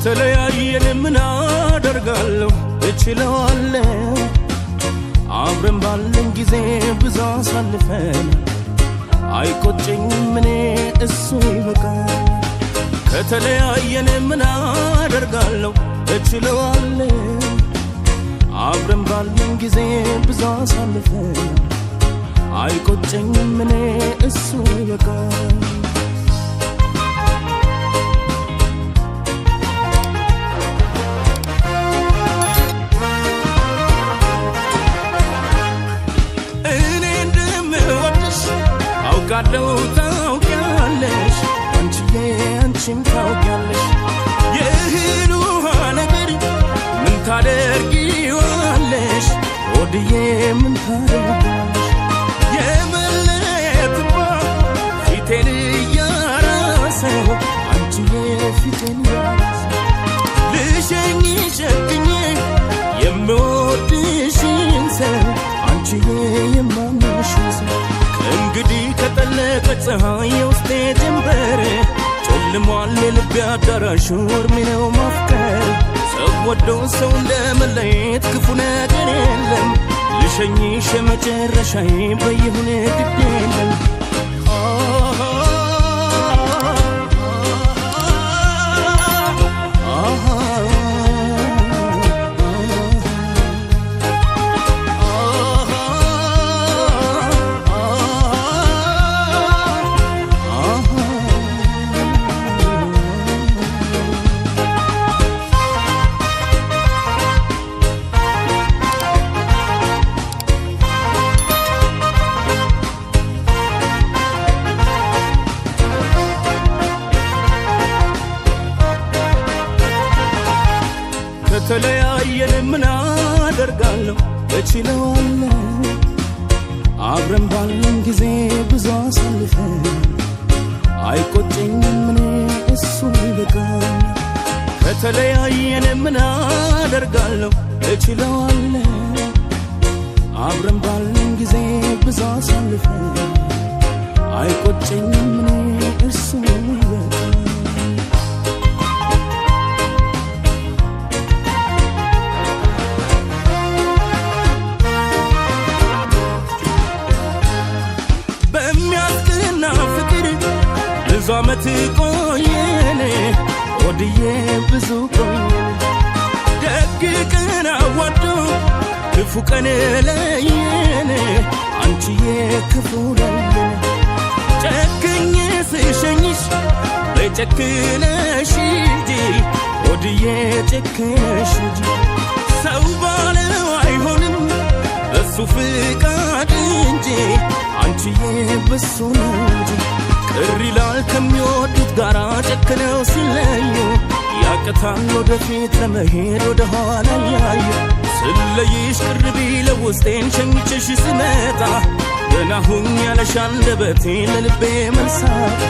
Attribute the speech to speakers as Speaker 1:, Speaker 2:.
Speaker 1: ከተለያየን ምን አደርጋለሁ እችለዋለሁ አብረን ባለን ጊዜ ብዙ አሳልፈን አይቆጨኝም እኔ እሱ ይበቃል ከተለያየን ምን አደርጋለሁ እችለዋለሁ አብረን ባለን ጊዜ ብዙ አሳልፈን አይቆጨኝም እኔ እሱ ይበቃል አውቃለሁ ታውቂያለሽ አንቺም ታውቂያለሽ የእህል ውሃ ነገር ምን ታደርጊዋለሽ ወድዬ ምን ታደርጊዋለሽ የመለየትማ ፊቴን እያራሰው አንቺዬ ፊቴን እያራሰው ልሸኝሽ ሸክኜ የምወድሽን ሰው አንቺዬ የማምንሽን ሰው እንግዲህ ከጠለቀ ፀሐይ የውስጤ ጀንበር ጨልሟል የልቤ አዳራሽ እርሜ ነው ማፍቀር ሰው ወዶ ሰው እንደመለየት ክፉ ነገር የለም ልሸኝሽ የመጨረሻዬ በይሁን ግድ የለም ከተለያየን ምን አደርጋለሁ እችለዋለሁ አብረን ባለን ጊዜ ብዙ አሳልፈን አይቆጨኝም እኔ እሱ ይበቃል ከተለያየን ምን አደርጋለሁ እችለዋለሁ አብረን ባለን ጊዜ ብዙ አሳልፈን አይቆጨኝም እኔ እሱ ይበቃል ብዙ ዓመት ቆየን ወድዬ ብዙ ቆየን ደግ ቀን አዋዶ ክፉ ቀን ለየን አንቺዬ ክፉ ለየን ጨክኜ ስሸኝሽ በጨክነሽ ሂጂ ወድዬ ጨክነሽ ሂጂ ሰው ባለው አይሆንም በሱ ፍቃድ እንጂ አንቺዬ በሱ ነው እንጂ ቅር ይላል ከሚወዱት ጋራ ጨክነው ሲለዩ ያቅታል ወደፊት ለመሄድ ወደ ኋላ ያዩ ስለይሽ ቅር ቢለው ውስጤን ሸኝቼሽ ስመጣ ገና ሁኝ ያለሽ አንደበቴ ለልቤ መልሳታ